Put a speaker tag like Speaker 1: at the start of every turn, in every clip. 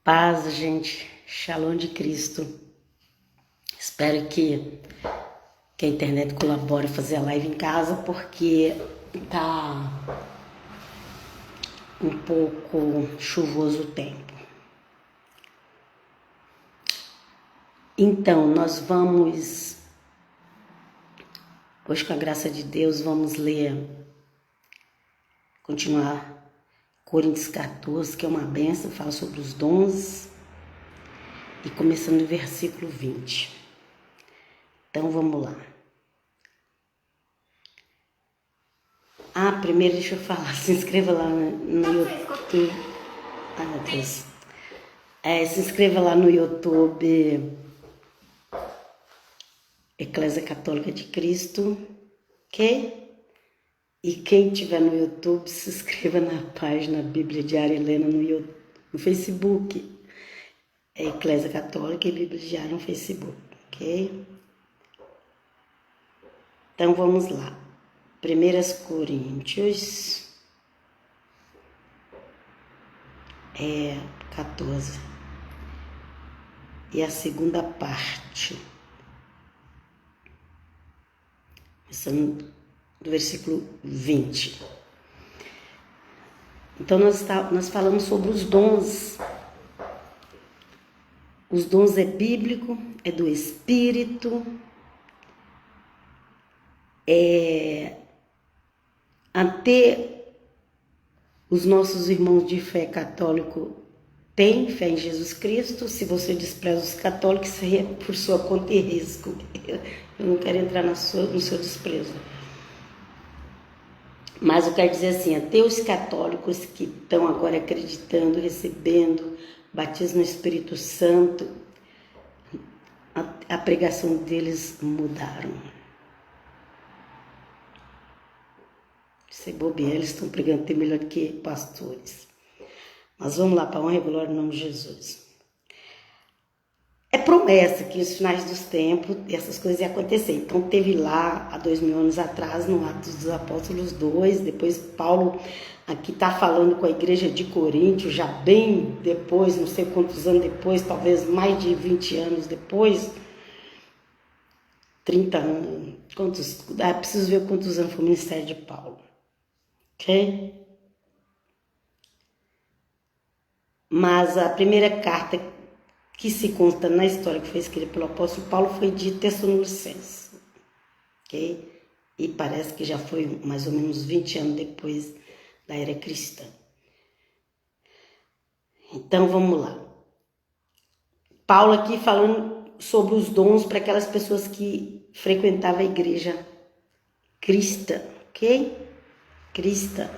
Speaker 1: Paz, gente. Shalom de Cristo. Espero que a internet colabore fazer a live em casa, porque tá um pouco chuvoso o tempo. Então, nós vamos, hoje com a graça de Deus, vamos continuar Coríntios 14, que é uma bênção, fala sobre os dons, e começando no versículo 20. Então, vamos lá. Primeiro deixa eu falar, se inscreva lá no YouTube. Meu Deus. Se inscreva lá no YouTube Eclésia Católica de Cristo, ok? E quem tiver no YouTube, se inscreva na página Bíblia Diária Helena no Facebook. Eclésia Católica e Bíblia Diária no Facebook, ok? Então vamos lá. 1 Coríntios 14. E a segunda parte. Começando do versículo 20. Então nós falamos sobre os dons. Os dons é bíblico, é do Espírito, até os nossos irmãos de fé católico têm fé em Jesus Cristo. Se você despreza os católicos, isso aí é por sua conta e risco. Eu não quero entrar no seu desprezo. Mas eu quero dizer assim, até os católicos que estão agora acreditando, recebendo batismo no Espírito Santo, a pregação deles mudaram. Se bobear, eles estão pregando até melhor que pastores. Mas vamos lá, para a honra e glória em nome de Jesus. É promessa que nos finais dos tempos essas coisas iam acontecer. Então teve lá, há 2000 anos atrás, no Atos dos Apóstolos 2, depois Paulo aqui está falando com a igreja de Corinto, já bem depois, não sei quantos anos depois, talvez mais de 20 anos depois, 30 anos, preciso ver quantos anos foi o ministério de Paulo, ok? Mas a primeira carta que se consta na história que foi escrita pelo apóstolo Paulo foi de Tessalonicenses, ok? E parece que já foi mais ou menos 20 anos depois da era cristã. Então vamos lá. Paulo aqui falando sobre os dons para aquelas pessoas que frequentavam a igreja cristã, ok? Cristã.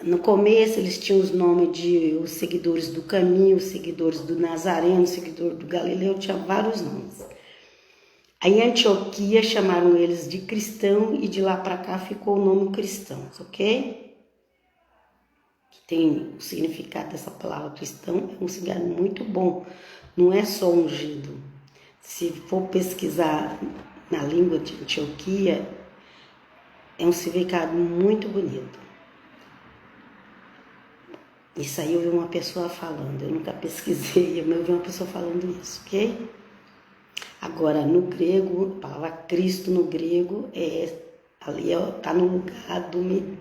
Speaker 1: No começo eles tinham os nomes de os seguidores do caminho, os seguidores do Nazareno, os seguidores do Galileu, tinha vários nomes. Aí em Antioquia chamaram eles de cristão e de lá para cá ficou o nome cristãos, ok? Que tem o significado dessa palavra cristão, é um significado muito bom, não é só ungido. Se for pesquisar na língua de Antioquia, é um significado muito bonito. Isso aí eu vi uma pessoa falando, eu nunca pesquisei, mas eu vi uma pessoa falando isso, ok? Agora, no grego, a palavra Cristo no grego está no lugar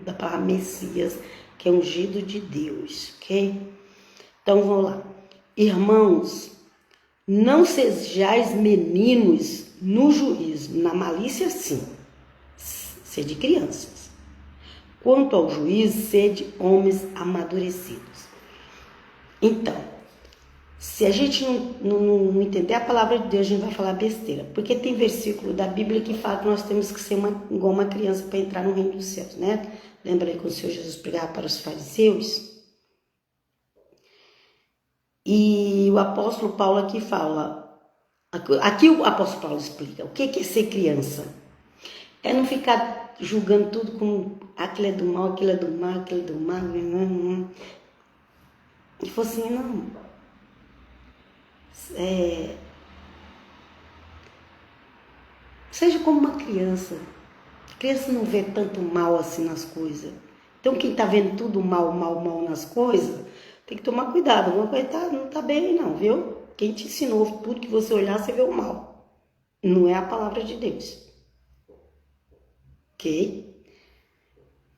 Speaker 1: da palavra Messias, que é ungido de Deus, ok? Então, vamos lá. Irmãos, não sejais meninos no juízo, na malícia sim, sede crianças. Quanto ao juízo, sede homens amadurecidos. Então, se a gente não entender a palavra de Deus, a gente vai falar besteira. Porque tem versículo da Bíblia que fala que nós temos que ser igual uma criança para entrar no reino dos céus, né? Lembra aí quando o Senhor Jesus pregava para os fariseus? E o apóstolo Paulo aqui fala, aqui o apóstolo Paulo explica, o que é ser criança? É não ficar julgando tudo como aquilo é do mal, aquilo é do mal, aquilo é do mal. E falou assim, não. Seja como uma criança. A criança não vê tanto mal assim nas coisas. Então, quem está vendo tudo mal nas coisas, tem que tomar cuidado. Alguma coisa não está bem aí não, viu? Quem te ensinou tudo que você olhar, você vê o mal. Não é a palavra de Deus. Ok?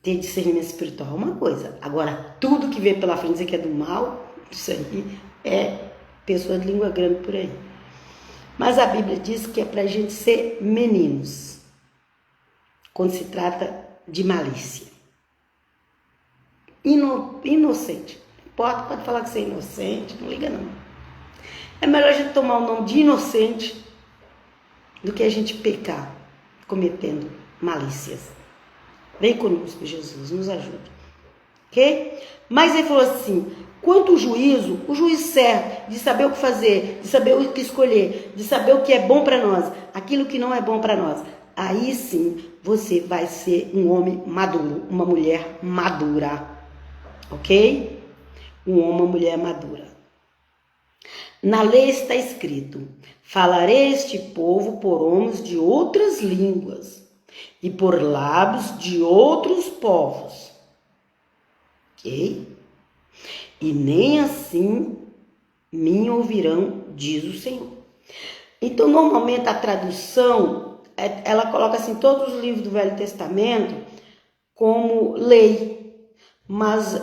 Speaker 1: Ter discernimento espiritual é uma coisa. Agora, tudo que vê pela frente dizer que é do mal, isso aí é pessoa de língua grande por aí. Mas a Bíblia diz que é pra gente ser meninos, quando se trata de malícia. Inocente. Pode falar que você é inocente, não liga não. É melhor a gente tomar o nome de inocente do que a gente pecar cometendo malícias. Vem conosco, Jesus, nos ajude. Ok? Mas ele falou assim, quanto o juízo certo, de saber o que fazer, de saber o que escolher, de saber o que é bom para nós, aquilo que não é bom para nós, aí sim você vai ser um homem maduro, uma mulher madura. Ok? Um homem, uma mulher madura. Na lei está escrito, falarei este povo por homens de outras línguas e por lábios de outros povos. Ok? E nem assim me ouvirão, diz o Senhor. Então, normalmente a tradução, ela coloca assim todos os livros do Velho Testamento como lei, mas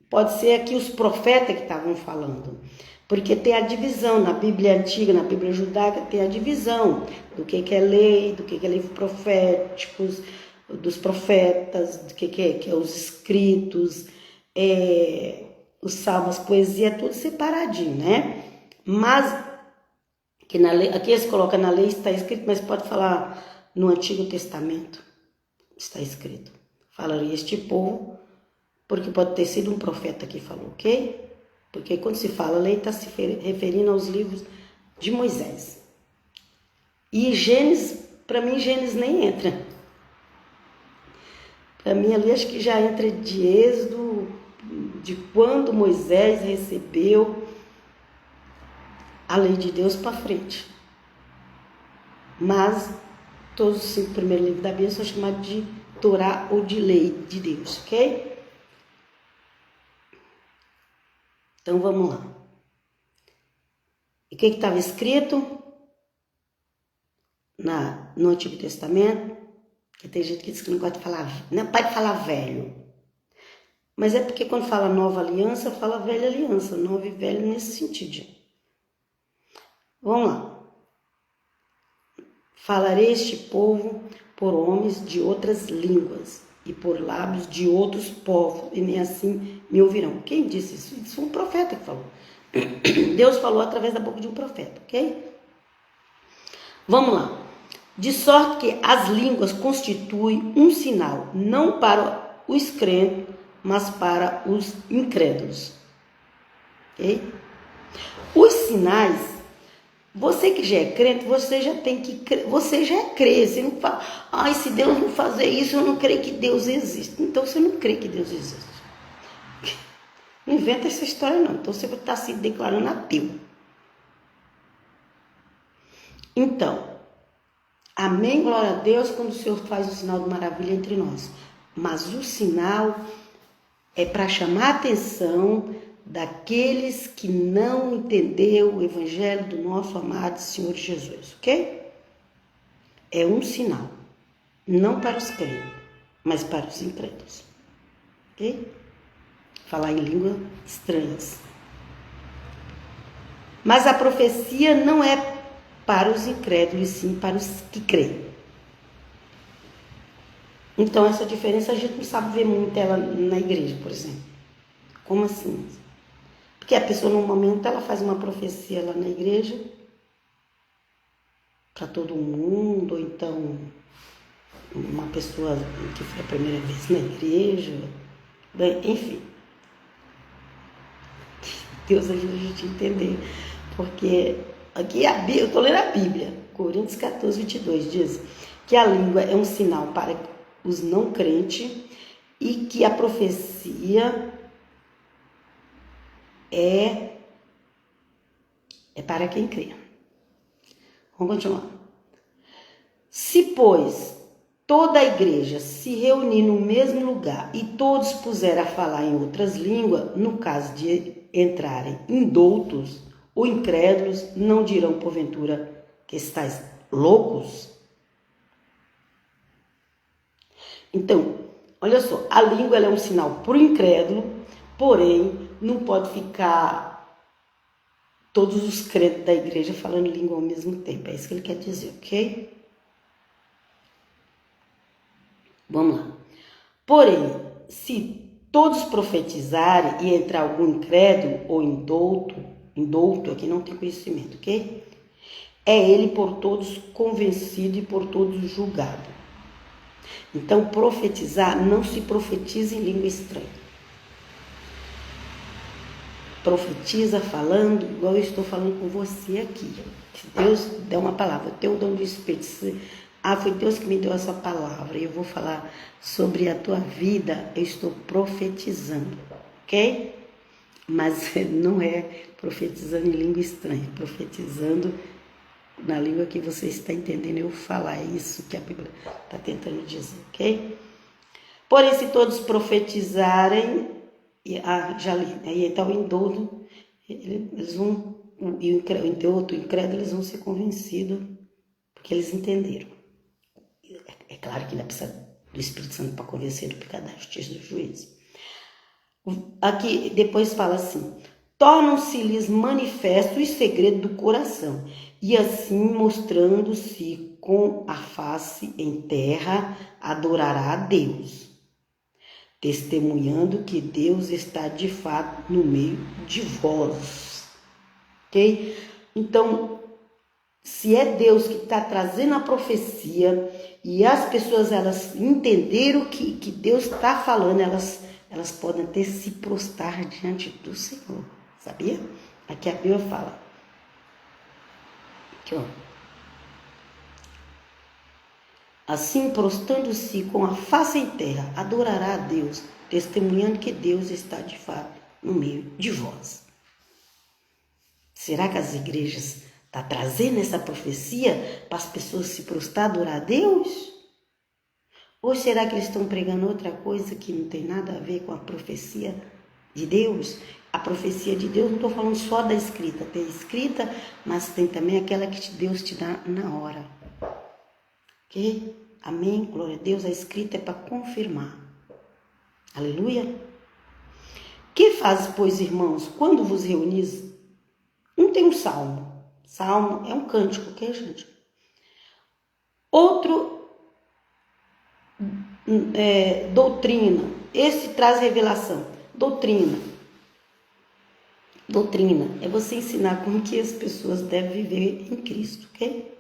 Speaker 1: pode ser aqui os profetas que estavam falando, porque tem a divisão na Bíblia antiga, na Bíblia judaica, tem a divisão do que é lei, do que é livros proféticos, dos profetas, do que é os escritos, os salmos, poesia, tudo separadinho, né? Mas que na lei, aqui eles colocam na lei está escrito, mas pode falar no Antigo Testamento está escrito. Falaria este povo, porque pode ter sido um profeta que falou, ok? Porque quando se fala lei, está se referindo aos livros de Moisés. E Gênesis, para mim, Gênesis nem entra. Para mim, ali acho que já entra de Êxodo, de quando Moisés recebeu a lei de Deus para frente. Mas todos os 5 primeiros livros da Bíblia são chamados de Torá ou de lei de Deus, ok? Então vamos lá. E o que estava escrito no Antigo Testamento? Que tem gente que diz que não gosta de falar, não pode falar velho. Mas é porque quando fala nova aliança, fala velha aliança, novo e velho nesse sentido. Vamos lá. Falarei este povo por homens de outras línguas e por lábios de outros povos, e nem assim me ouvirão. Quem disse isso? Isso foi um profeta que falou. Deus falou através da boca de um profeta, ok? Vamos lá. De sorte que as línguas constituem um sinal, não para os crentes, mas para os incrédulos. Ok? Os sinais, você que já é crente, você já tem que crer, você já é crer. Você não fala, ai, se Deus não fazer isso, eu não creio que Deus existe. Então você não crê que Deus existe. Não inventa essa história não. Então você está se declarando ateu. Então, amém, glória a Deus, quando o Senhor faz o sinal de maravilha entre nós. Mas o sinal é para chamar a atenção daqueles que não entenderam o evangelho do nosso amado Senhor Jesus, ok? É um sinal, não para os crentes, mas para os incrédulos, ok? Falar em línguas estranhas. Mas a profecia não é para os incrédulos, sim para os que creem. Então, essa diferença a gente não sabe ver muito ela na igreja, por exemplo. Como assim? Porque a pessoa, no momento, ela faz uma profecia lá na igreja para todo mundo, ou então uma pessoa que foi a primeira vez na igreja, enfim. Deus ajuda a gente a entender, porque aqui eu estou lendo a Bíblia, Coríntios 14, 22, diz que a língua é um sinal para os não crentes e que a profecia é para quem crê. Vamos continuar. Se, pois, toda a igreja se reunir no mesmo lugar e todos puserem a falar em outras línguas, no caso de entrarem indoutos ou incrédulos, não dirão porventura que estáis loucos? Então, olha só, a língua ela é um sinal para o incrédulo, porém não pode ficar todos os crentes da igreja falando língua ao mesmo tempo. É isso que ele quer dizer, ok? Vamos lá. Porém, se todos profetizarem e entrar algum incrédulo ou indouto aqui não tem conhecimento, ok? É ele por todos convencido e por todos julgado. Então, profetizar, não se profetiza em língua estranha. Profetiza falando, igual eu estou falando com você aqui. Se Deus der uma palavra, o teu dom do Espírito, foi Deus que me deu essa palavra, e eu vou falar sobre a tua vida, eu estou profetizando, ok? Mas não é profetizando em língua estranha, profetizando na língua que você está entendendo eu falar, é isso que a Bíblia está tentando dizer, ok? Porém, se todos profetizarem, já li, aí então o indouto, eles vão, e o indouto, o incrédulo, eles vão ser convencidos, porque eles entenderam. É claro que ainda precisa do Espírito Santo para convencer do pecado, da justiça, do juízo. Aqui depois fala assim: tornam-se-lhes manifesto os segredos do coração, e assim mostrando-se com a face em terra, adorará a Deus, testemunhando que Deus está de fato no meio de vós. Ok? Então, se é Deus que está trazendo a profecia e as pessoas elas entenderam que Deus está falando, elas podem até se prostrar diante do Senhor, sabia? Aqui a Bíblia fala. Aqui, ó. Assim, prostrando-se com a face em terra, adorará a Deus, testemunhando que Deus está de fato no meio de vós. Será que as igrejas estão trazendo essa profecia para as pessoas se prostrar, adorar a Deus? Ou será que eles estão pregando outra coisa que não tem nada a ver com a profecia de Deus? A profecia de Deus, não estou falando só da escrita, tem escrita, mas tem também aquela que Deus te dá na hora. Ok? Amém? Glória a Deus. A escrita é para confirmar. Aleluia. Que fazes, pois, irmãos, quando vos reunis? Um tem um salmo. Salmo é um cântico, ok, gente? Outro, doutrina. Esse traz revelação. Doutrina é você ensinar como que as pessoas devem viver em Cristo, ok?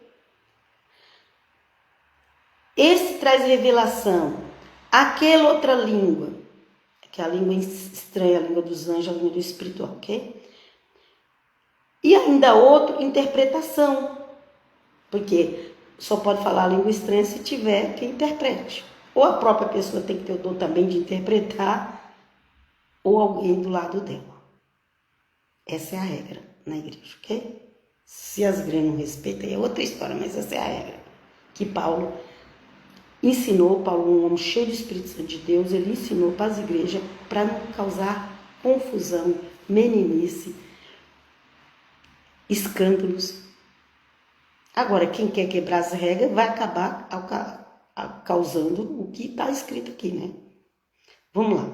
Speaker 1: Esse traz revelação. Aquela outra língua, que é a língua estranha, a língua dos anjos, a língua do espiritual, ok? E ainda outro, interpretação. Porque só pode falar a língua estranha se tiver quem interprete. Ou a própria pessoa tem que ter o dom também de interpretar, ou alguém do lado dela. Essa é a regra na igreja, ok? Se as igrejas não respeitam, é outra história, mas essa é a regra. Que Paulo ensinou, um homem cheio do Espírito Santo de Deus, ele ensinou para as igrejas para não causar confusão, meninice, escândalos. Agora, quem quer quebrar as regras vai acabar causando o que está escrito aqui, né? Vamos lá.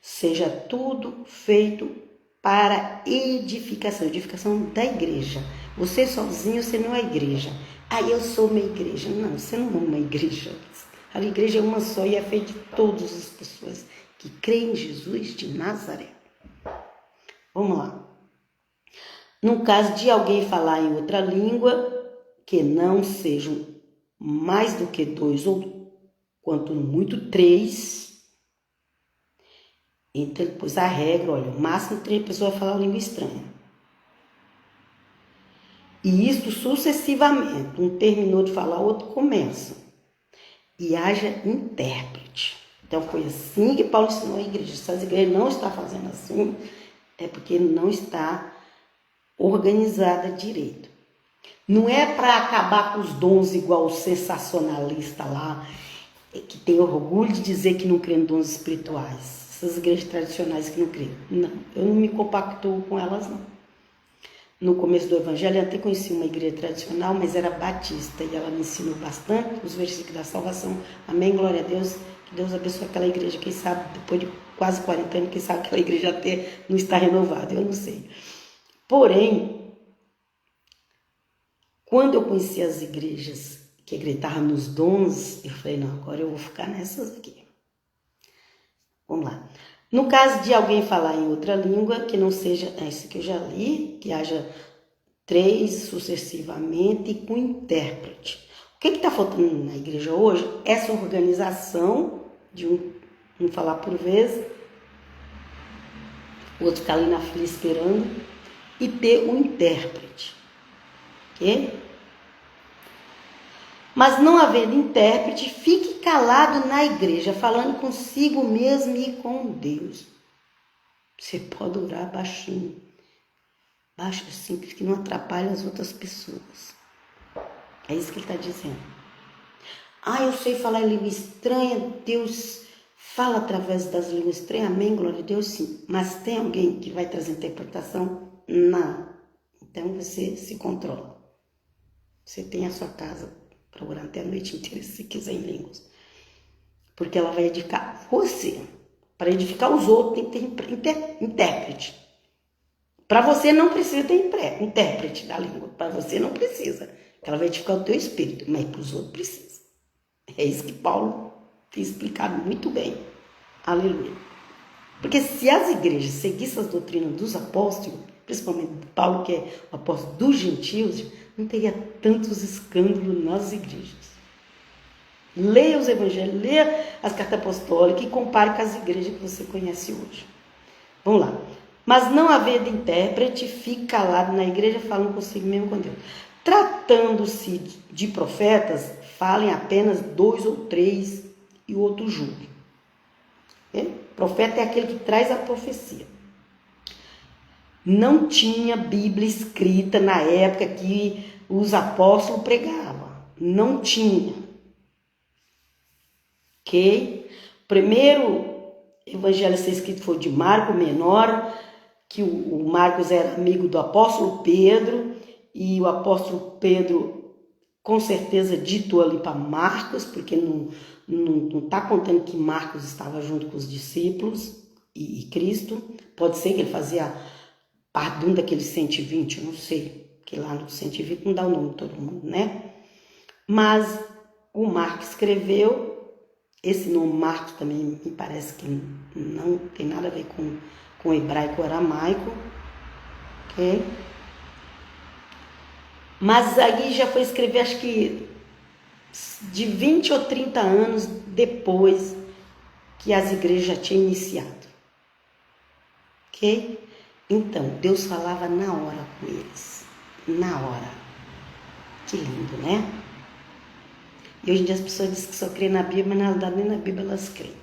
Speaker 1: Seja tudo feito para edificação da igreja. Você sozinho, você não é igreja. Aí eu sou uma igreja. Não, você não é uma igreja. A igreja é uma só e é feita de todas as pessoas que creem em Jesus de Nazaré. Vamos lá. No caso de alguém falar em outra língua, que não sejam mais do que 2 ou quanto muito 3. Então, depois a regra, olha, o máximo 3 pessoas falam língua estranha. E isso sucessivamente. Um terminou de falar, outro começa. E haja intérprete. Então, foi assim que Paulo ensinou a igreja. Se as igrejas não estão fazendo assim, é porque não está organizada direito. Não é para acabar com os dons igual o sensacionalista lá. que tem orgulho de dizer que não crê em dons espirituais. Essas igrejas tradicionais que não creem. Não, eu não me compactuo com elas, não. No começo do evangelho, eu até conheci uma igreja tradicional, mas era batista, e ela me ensinou bastante os versículos da salvação. Amém, glória a Deus. Que Deus abençoe aquela igreja. Quem sabe, depois de quase 40 anos, quem sabe aquela igreja até não está renovada, eu não sei. Porém, quando eu conheci as igrejas que acreditavam nos dons, eu falei, não, agora eu vou ficar nessas aqui. Vamos lá. No caso de alguém falar em outra língua, que não seja, isso que eu já li, que haja 3 sucessivamente e com intérprete. O que está faltando na igreja hoje? Essa organização de um falar por vez, o outro ficar ali na fila esperando, e ter um intérprete. Ok? Mas não havendo intérprete, fique calado na igreja, falando consigo mesmo e com Deus. Você pode orar baixinho. Baixo assim, que não atrapalhe as outras pessoas. É isso que ele está dizendo. Eu sei falar em língua estranha, Deus fala através das línguas estranhas, amém, glória a Deus, sim. Mas tem alguém que vai trazer interpretação? Não. Então você se controla. Você tem a sua casa para orar até a noite inteira, se quiser, em línguas. Porque ela vai edificar você. Para edificar os outros, tem que ter intérprete. Para você não precisa ter intérprete da língua. Para você não precisa. Ela vai edificar o teu espírito. Mas para os outros precisa. É isso que Paulo tem explicado muito bem. Aleluia. Porque se as igrejas seguissem as doutrinas dos apóstolos, principalmente Paulo, que é o apóstolo dos gentios, não teria tantos escândalos nas igrejas. Leia os evangelhos, leia as cartas apostólicas e compare com as igrejas que você conhece hoje. Vamos lá. Mas não havendo intérprete, fique calado na igreja, falando consigo mesmo com Deus. Tratando-se de profetas, falem apenas 2 ou 3 e o outro julgue. Profeta é aquele que traz a profecia. Não tinha Bíblia escrita na época que os apóstolos pregavam. Não tinha. Ok? O primeiro evangelho a ser escrito foi de Marcos Menor, que o Marcos era amigo do apóstolo Pedro, e o apóstolo Pedro com certeza ditou ali para Marcos, porque não está contando que Marcos estava junto com os discípulos e Cristo. Pode ser que ele fazia parte de um daqueles 120, eu não sei, porque lá no 120 não dá o nome de todo mundo, né? Mas o Marcos escreveu, esse nome Marcos também me parece que não tem nada a ver com hebraico ou aramaico, ok? Mas aí já foi escrever, acho que de 20 ou 30 anos depois que as igrejas já tinham iniciado. Ok? Então, Deus falava na hora com eles. Na hora. Que lindo, né? E hoje em dia as pessoas dizem que só creem na Bíblia, mas na verdade nem na Bíblia elas creem.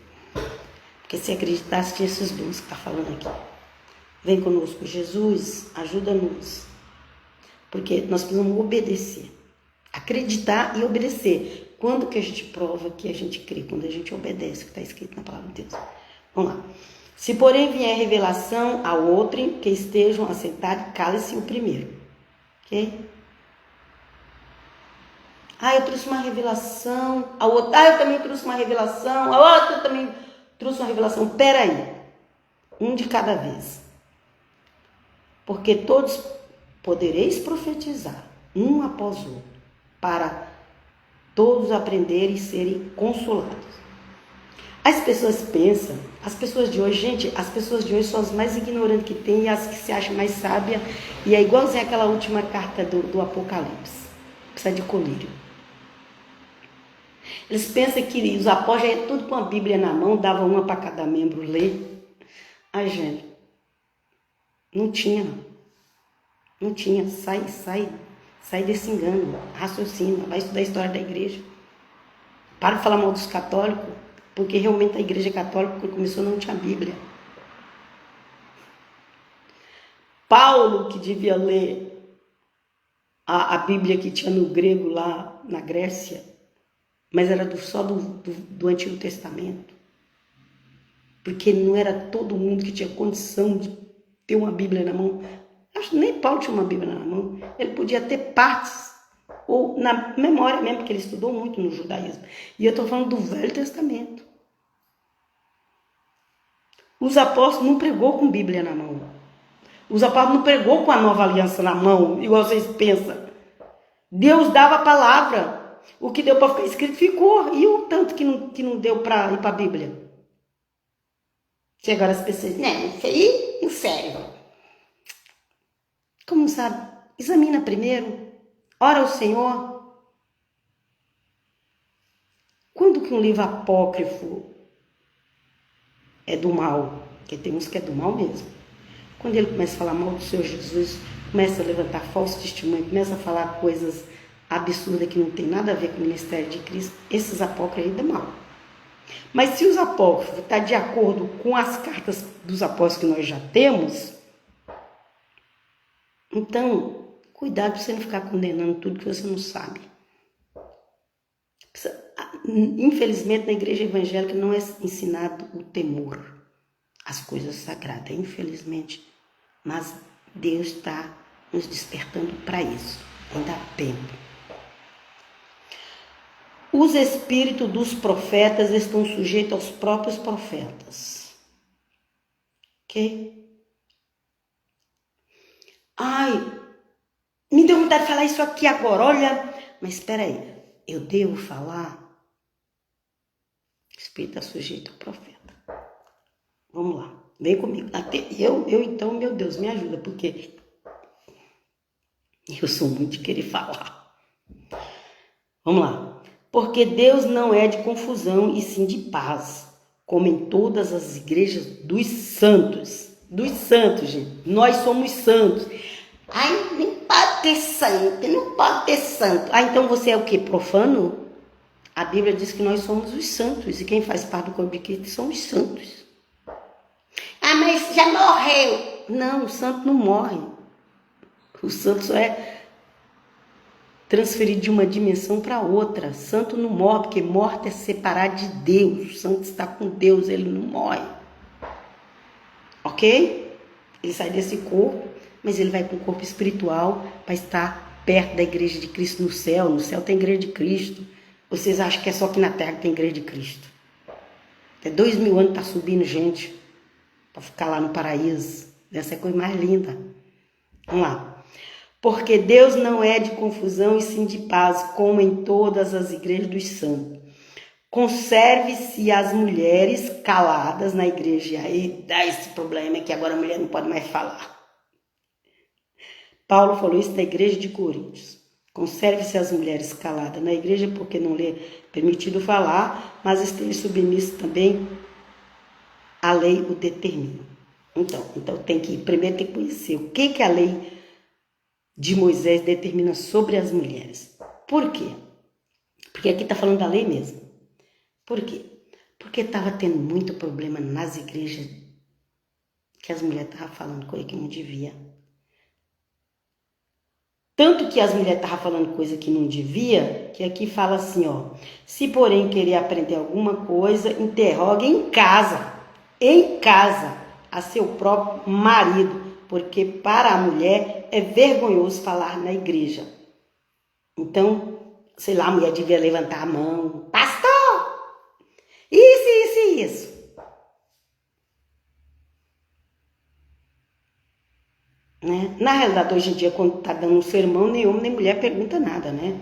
Speaker 1: Porque se acreditasse, tinha esses dons que está falando aqui. Vem conosco, Jesus, ajuda-nos. Porque nós precisamos obedecer. Acreditar e obedecer. Quando que a gente prova que a gente crê? Quando a gente obedece o que está escrito na palavra de Deus. Vamos lá. Se porém vier revelação a outrem, que estejam assentados, cale-se o primeiro. Ok? Eu trouxe uma revelação. A outra, eu também trouxe uma revelação. A outra também trouxe uma revelação. Peraí. Um de cada vez. Porque todos podereis profetizar, um após o outro, para todos aprenderem e serem consolados. As pessoas pensam, as pessoas de hoje, gente, as pessoas de hoje são as mais ignorantes que tem e as que se acham mais sábias. E é igualzinho aquela última carta do Apocalipse. Precisa de colírio. Eles pensam que os apóstolos iam tudo com a Bíblia na mão, davam uma para cada membro ler. Gente, não tinha. Não tinha. Sai desse engano. Raciocina, vai estudar a história da igreja. Para de falar mal dos católicos, porque realmente a igreja católica, quando começou, não tinha Bíblia. Paulo, que devia ler a Bíblia que tinha no grego lá na Grécia, mas era só do Antigo Testamento. Porque não era todo mundo que tinha condição de ter uma Bíblia na mão. Acho que nem Paulo tinha uma Bíblia na mão. Ele podia ter partes, ou na memória mesmo, porque ele estudou muito no judaísmo. E eu estou falando do Velho Testamento. Os apóstolos não pregou com Bíblia na mão. Os apóstolos não pregou com a nova aliança na mão, igual vocês pensam. Deus dava a palavra. O que deu para ficar escrito ficou. E o tanto que não deu para ir para a Bíblia? Se agora as pessoas, né, isso aí, em sério. Como sabe? Examina primeiro. Ora ao Senhor. Quando que um livro apócrifo é do mal? Porque tem uns que é do mal mesmo. Quando ele começa a falar mal do Senhor Jesus, começa a levantar falso testemunho, começa a falar coisas absurdas que não tem nada a ver com o ministério de Cristo, esses apócrifos aí dão mal. Mas se os apócrifos estão de acordo com as cartas dos apóstolos que nós já temos, então, cuidado para você não ficar condenando tudo que você não sabe. Infelizmente, na igreja evangélica não é ensinado o temor, as coisas sagradas, infelizmente. Mas Deus está nos despertando para isso. Ainda há tempo. Os espíritos dos profetas estão sujeitos aos próprios profetas. Ok? Ai, me deu vontade de falar isso aqui agora, olha. Mas espera aí, eu devo falar? O espírito está sujeito ao profeta. Vamos lá, vem comigo. Até eu então, meu Deus, me ajuda, porque eu sou muito de querer falar. Vamos lá. Porque Deus não é de confusão e sim de paz, como em todas as igrejas dos santos. Dos santos, gente. Nós somos santos. Ai, nem pode ter santo, não pode ter santo. Ah, então você é o quê? Profano? A Bíblia diz que nós somos os santos. E quem faz parte do corpo de Cristo são os santos. Ah, mas já morreu. Não, o santo não morre. O santo só é transferido de uma dimensão para outra. Santo não morre, porque morte é separar de Deus. O santo está com Deus, ele não morre. Ok? Ele sai desse corpo, mas ele vai para o corpo espiritual para estar perto da igreja de Cristo no céu. No céu tem igreja de Cristo. Vocês acham que é só aqui na terra que tem igreja de Cristo? Até 2000 anos está subindo gente para ficar lá no paraíso. Essa é a coisa mais linda. Vamos lá. Porque Deus não é de confusão e sim de paz, como em todas as igrejas dos santos. Conserve-se as mulheres caladas na igreja. Aí dá esse problema que agora a mulher não pode mais falar. Paulo falou isso na igreja de Coríntios. Conserve-se as mulheres caladas na igreja, porque não lhe é permitido falar, mas esteja submisso também à lei o determina. Então primeiro tem que conhecer o que a lei de Moisés determina sobre as mulheres. Por quê? Porque aqui está falando da lei mesmo. Por quê? Porque estava tendo muito problema nas igrejas que as mulheres estavam falando coisa que não devia. Tanto que as mulheres estavam falando coisa que não devia, que aqui fala assim, ó. Se porém querer aprender alguma coisa, interrogue em casa, a seu próprio marido, porque para a mulher é vergonhoso falar na igreja. Então, sei lá, a mulher devia levantar a mão. Pastor! Isso. Né? Na realidade, hoje em dia, quando está dando um sermão, nem homem nem mulher pergunta nada, né?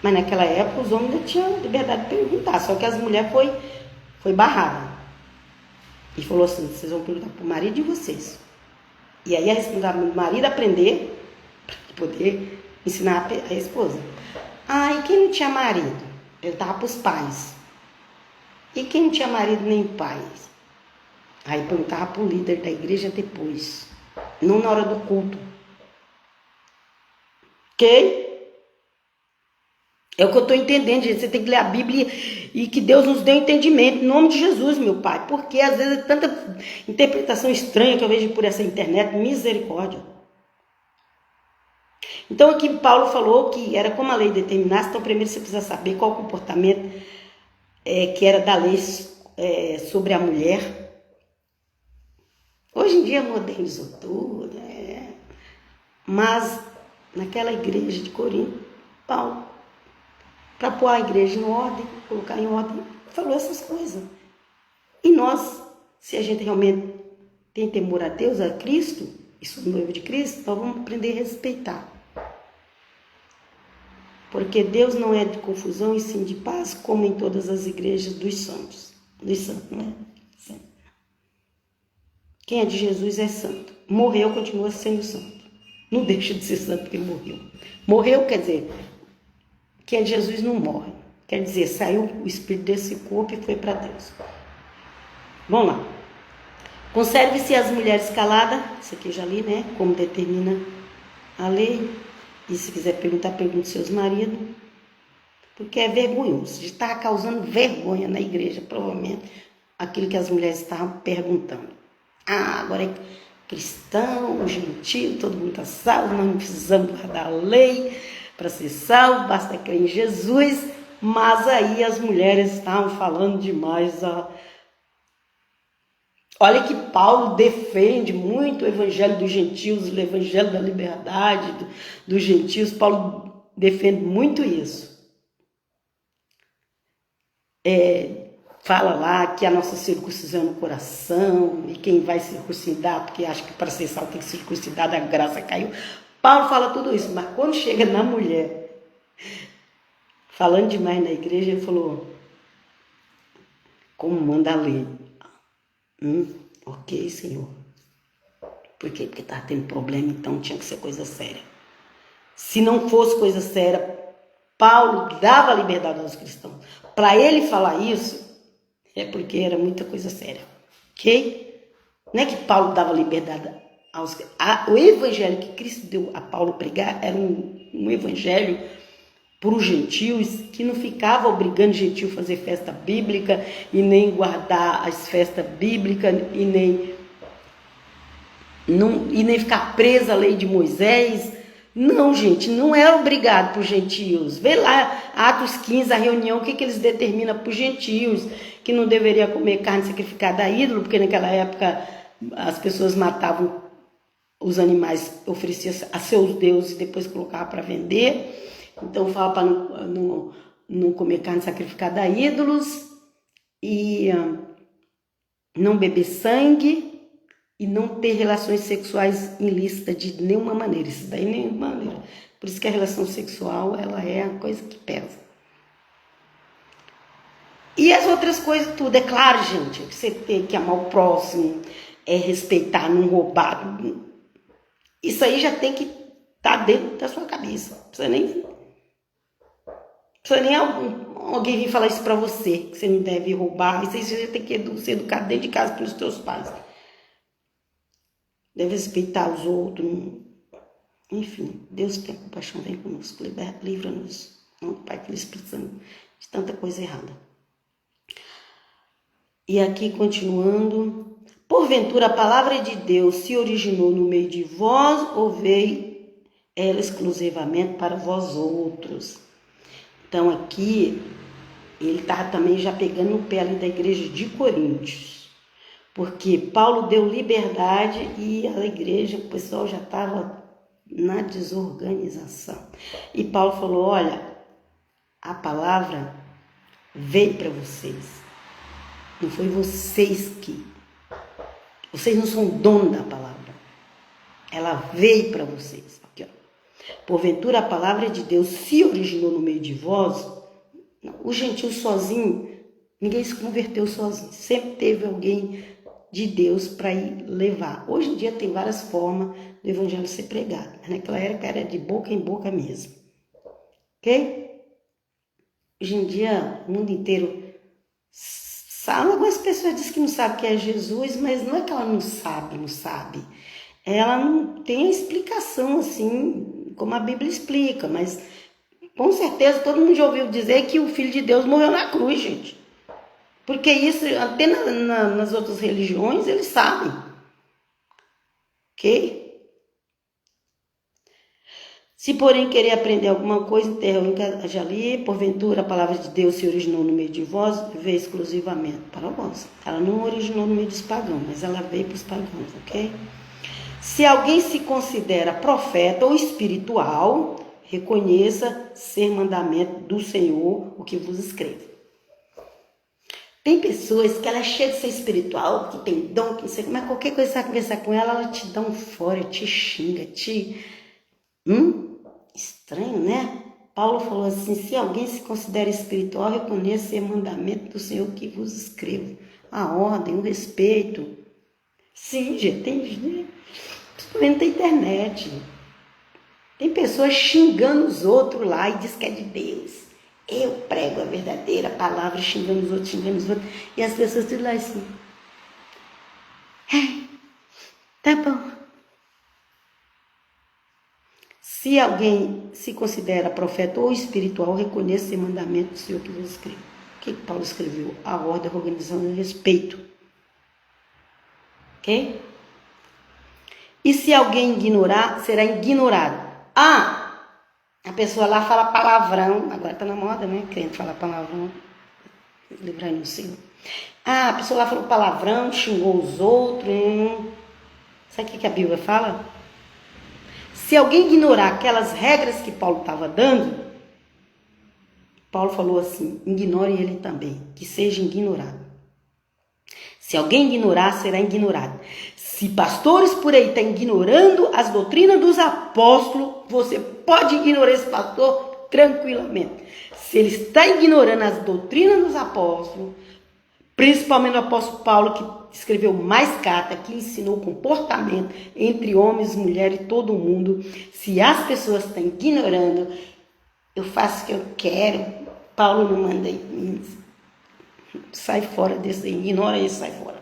Speaker 1: Mas naquela época, os homens não tinham liberdade de perguntar, só que as mulheres foi barrada. E falou assim, vocês vão perguntar para o marido de vocês. E aí a responsabilidade do marido aprender, para poder ensinar a esposa. Ah, e quem não tinha marido? Ele estava para os pais. E quem não tinha marido nem pais? Aí perguntava para o líder da igreja depois. Não na hora do culto. Ok? É o que eu estou entendendo, gente. Você tem que ler a Bíblia e que Deus nos dê entendimento. Em nome de Jesus, meu Pai. Porque às vezes é tanta interpretação estranha que eu vejo por essa internet. Misericórdia. Então aqui Paulo falou que era como a lei determinasse, então primeiro você precisa saber qual o comportamento que era da lei sobre a mulher. Hoje em dia modernizou tudo, mas naquela igreja de Corinto, Paulo, para pôr a igreja em ordem, colocar em ordem, falou essas coisas. E nós, se a gente realmente tem temor a Deus, a Cristo, e somos noivo de Cristo, nós vamos aprender a respeitar. Porque Deus não é de confusão e sim de paz, como em todas as igrejas dos santos. Dos santos, não é? Quem é de Jesus é santo. Morreu, continua sendo santo. Não deixa de ser santo porque morreu. Morreu quer dizer, quem é de Jesus não morre. Quer dizer, saiu o espírito desse corpo e foi para Deus. Vamos lá. Conserve-se as mulheres caladas. Isso aqui eu já li, né? Como determina a lei. E se quiser perguntar, pergunte seus maridos. Porque é vergonhoso. Está causando vergonha na igreja, provavelmente, aquilo que as mulheres estavam perguntando. Agora é cristão, gentil, todo mundo está salvo, nós não precisamos guardar a lei para ser salvo, basta crer em Jesus. Mas aí as mulheres estavam falando demais. Olha que Paulo defende muito o evangelho dos gentios, o evangelho da liberdade dos gentios. Paulo defende muito isso. Fala lá que a nossa circuncisão é no coração, e quem vai circuncidar, porque acha que para ser salvo tem que circuncidar, a graça caiu. Paulo fala tudo isso, mas quando chega na mulher, falando demais na igreja, ele falou, como manda a lei. Ok, Senhor. Por quê? Porque estava tendo problema, então tinha que ser coisa séria. Se não fosse coisa séria, Paulo dava liberdade aos cristãos. Para ele falar isso, é porque era muita coisa séria. Ok? Não é que Paulo dava liberdade aos... O evangelho que Cristo deu a Paulo pregar era um evangelho para os gentios, que não ficava obrigando o gentio a fazer festa bíblica, e nem guardar as festas bíblicas, e nem ficar presa à lei de Moisés. Não, gente, não é obrigado para os gentios. Vê lá, Atos 15, a reunião, o que eles determinam para os gentios, que não deveria comer carne sacrificada a ídolo, porque naquela época as pessoas matavam os animais, ofereciam a seus deuses e depois colocavam para vender. Então fala para não comer carne sacrificada a ídolos, e não beber sangue, e não ter relações sexuais ilícitas de nenhuma maneira. Isso daí, nenhuma maneira. Por isso que a relação sexual, ela é a coisa que pesa. E as outras coisas tudo. É claro, gente, você tem que amar o próximo, respeitar, não roubar. Isso aí já tem que estar dentro da sua cabeça. Não precisa nem alguém vir falar isso pra você, que você não deve roubar. Isso aí você tem que ser educado dentro de casa pelos teus pais. Deve respeitar os outros. Enfim, Deus tem compaixão, vem conosco, livra-nos. Pai, que eles precisam de tanta coisa errada. E aqui, continuando. Porventura, a palavra de Deus se originou no meio de vós, ou veio ela exclusivamente para vós outros? Então, aqui, ele estava também já pegando no pé ali da igreja de Coríntios. Porque Paulo deu liberdade e a igreja, o pessoal já estava na desorganização. E Paulo falou, olha, a palavra veio para vocês. Não foi vocês que... Vocês não são donos da palavra. Ela veio para vocês. Aqui, ó. Porventura a palavra de Deus se originou no meio de vós. O gentil sozinho, ninguém se converteu sozinho. Sempre teve alguém de Deus para ir levar. Hoje em dia tem várias formas do evangelho ser pregado. Mas naquela época era de boca em boca mesmo. Ok? Hoje em dia o mundo inteiro sabe. Algumas pessoas dizem que não sabem o que é Jesus, mas não é que ela não sabe. Ela não tem a explicação assim, como a Bíblia explica, mas com certeza todo mundo já ouviu dizer que o Filho de Deus morreu na cruz, gente. Porque isso, até nas outras religiões, eles sabem. Ok? Se, porém, querer aprender alguma coisa, já li, porventura a palavra de Deus se originou no meio de vós, veio exclusivamente para vós. Ela não originou no meio dos pagãos, mas ela veio para os pagãos, ok? Se alguém se considera profeta ou espiritual, reconheça ser mandamento do Senhor o que vos escrevo. Tem pessoas que ela é cheia de ser espiritual, que tem dom, que não sei, mas qualquer coisa que você conversar com ela, ela te dá um fora, te xinga, Estranho, né? Paulo falou assim, se alguém se considera espiritual, reconheça ser mandamento do Senhor que vos escrevo. A ordem, o respeito. Sim, gente, principalmente na internet. Tem pessoas xingando os outros lá e diz que é de Deus. Eu prego a verdadeira palavra, xingando os outros. E as pessoas tudo lá assim. Tá bom. Se alguém se considera profeta ou espiritual, reconheça esse mandamento do Senhor que vos escreve. O que Paulo escreveu? A ordem, a organização e o respeito. Ok? E se alguém ignorar, será ignorado. A pessoa lá fala palavrão. Agora tá na moda, né? Crente falar palavrão. Livrar no Senhor. A pessoa lá falou palavrão, xingou os outros. Sabe o que a Bíblia fala? Se alguém ignorar aquelas regras que Paulo estava dando, Paulo falou assim, ignore ele também, que seja ignorado. Se alguém ignorar, será ignorado. Se pastores por aí estão ignorando as doutrinas dos apóstolos, você pode ignorar esse pastor tranquilamente. Se ele está ignorando as doutrinas dos apóstolos, principalmente o apóstolo Paulo, que escreveu mais carta, que ensinou comportamento entre homens, mulheres e todo mundo. Se as pessoas estão ignorando, eu faço o que eu quero. Paulo não manda sai fora desse, ignora isso, sai fora.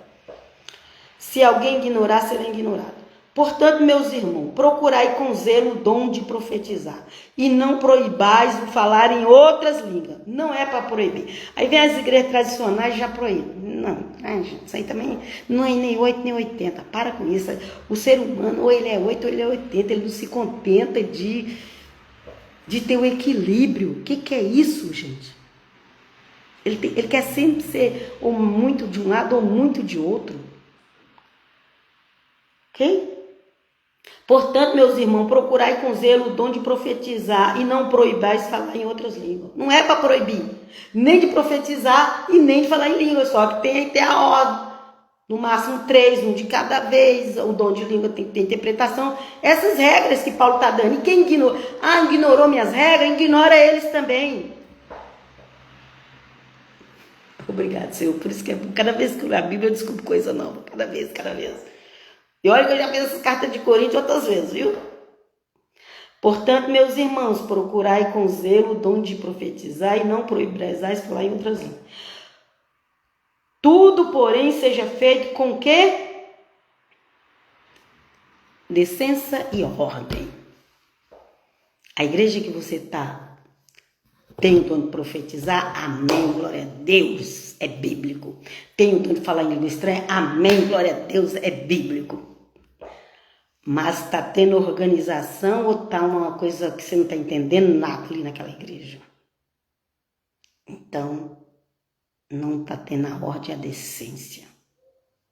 Speaker 1: Se alguém ignorar, será ignorado. Portanto, meus irmãos, procurai com zelo o dom de profetizar e não proibais o falar em outras línguas. Não é para proibir. Aí vem as igrejas tradicionais e já proíbem. Não, gente, isso aí também não é nem 8 nem 80. Para com isso. O ser humano, ou ele é 8 ou ele é 80. Ele não se contenta de ter o equilíbrio. O que é isso, gente? Ele quer sempre ser ou muito de um lado ou muito de outro. Ok? Portanto, meus irmãos, procurai com zelo o dom de profetizar e não proibais falar em outras línguas. Não é para proibir, nem de profetizar e nem de falar em línguas, só que tem que ter a ordem. No máximo 3, um de cada vez. O dom de língua tem que ter interpretação. Essas regras que Paulo está dando. E quem ignorou minhas regras, ignora eles também. Obrigado, Senhor. Por isso que cada vez que eu leio a Bíblia eu descubro coisa nova. Cada vez. E olha que eu já fiz essa carta de Coríntios outras vezes, viu? Portanto, meus irmãos, procurai com zelo o dom de profetizar e não proibais falar em outras línguas. Tudo, porém, seja feito com quê? Decência e ordem. A igreja que você está tem o dom de profetizar? Amém, glória a Deus, é bíblico. Tem o dom de falar em língua estranha? Amém, glória a Deus, é bíblico. Mas está tendo organização ou está uma coisa que você não está entendendo nada ali naquela igreja? Então, não está tendo a ordem e a decência.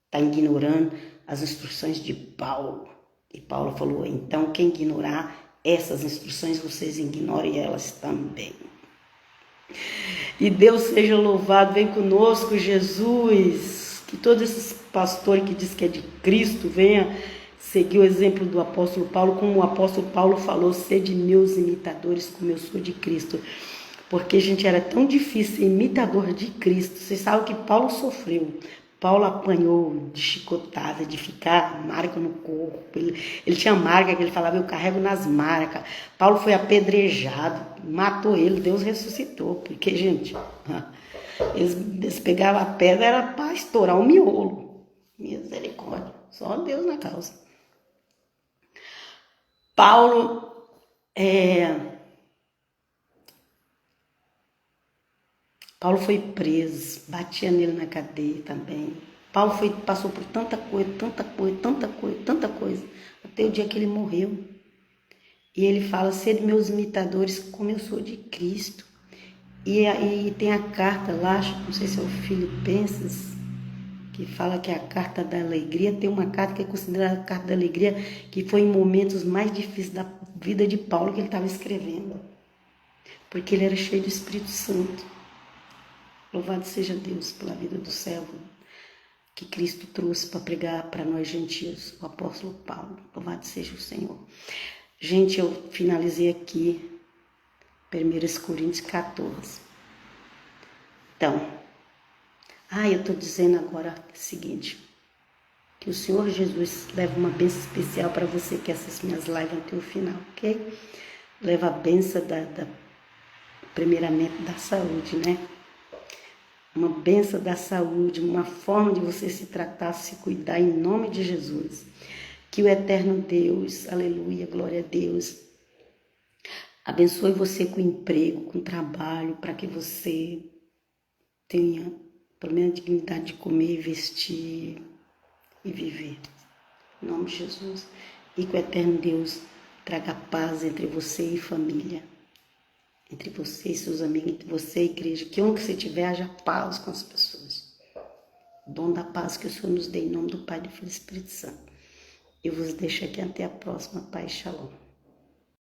Speaker 1: Está ignorando as instruções de Paulo. E Paulo falou, então quem ignorar essas instruções, vocês ignorem elas também. E Deus seja louvado, vem conosco, Jesus. Que todos esses pastores que diz que é de Cristo venha seguir o exemplo do apóstolo Paulo, como o apóstolo Paulo falou, sede meus imitadores, como eu sou de Cristo. Porque, gente, era tão difícil ser imitador de Cristo. Vocês sabem o que Paulo sofreu. Paulo apanhou de chicotada, de ficar marca no corpo. Ele tinha marca que ele falava, eu carrego nas marcas. Paulo foi apedrejado, matou ele, Deus ressuscitou. Porque, gente, eles pegavam a pedra, era para estourar o miolo. Misericórdia, só Deus na causa. Paulo foi preso, batia nele na cadeia também. Paulo passou por tanta coisa, até o dia que ele morreu. E ele fala, sede meus imitadores como eu sou de Cristo. E tem a carta lá, não sei se é o Filipenses, que fala que é a carta da alegria. Tem uma carta que é considerada a carta da alegria, que foi em momentos mais difíceis da vida de Paulo que ele estava escrevendo. Porque ele era cheio do Espírito Santo. Louvado seja Deus pela vida do servo que Cristo trouxe para pregar para nós gentios, o apóstolo Paulo. Louvado seja o Senhor. Gente, eu finalizei aqui 1 Coríntios 14. Então, eu estou dizendo agora o seguinte, que o Senhor Jesus leva uma bênção especial para você que assiste minhas lives até o final, ok? Leva a bênção primeiramente da saúde, né? Uma bênção da saúde, uma forma de você se tratar, se cuidar em nome de Jesus. Que o eterno Deus, aleluia, glória a Deus, abençoe você com emprego, com trabalho, para que você tenha pelo menos a dignidade de comer, vestir e viver. Em nome de Jesus. E que o eterno Deus traga paz entre você e família. Entre você e seus amigos, entre você e a igreja. Que onde você estiver, haja paz com as pessoas. O dom da paz que o Senhor nos dê em nome do Pai, do Filho e do Espírito Santo. Eu vos deixo aqui até a próxima. Pai, shalom.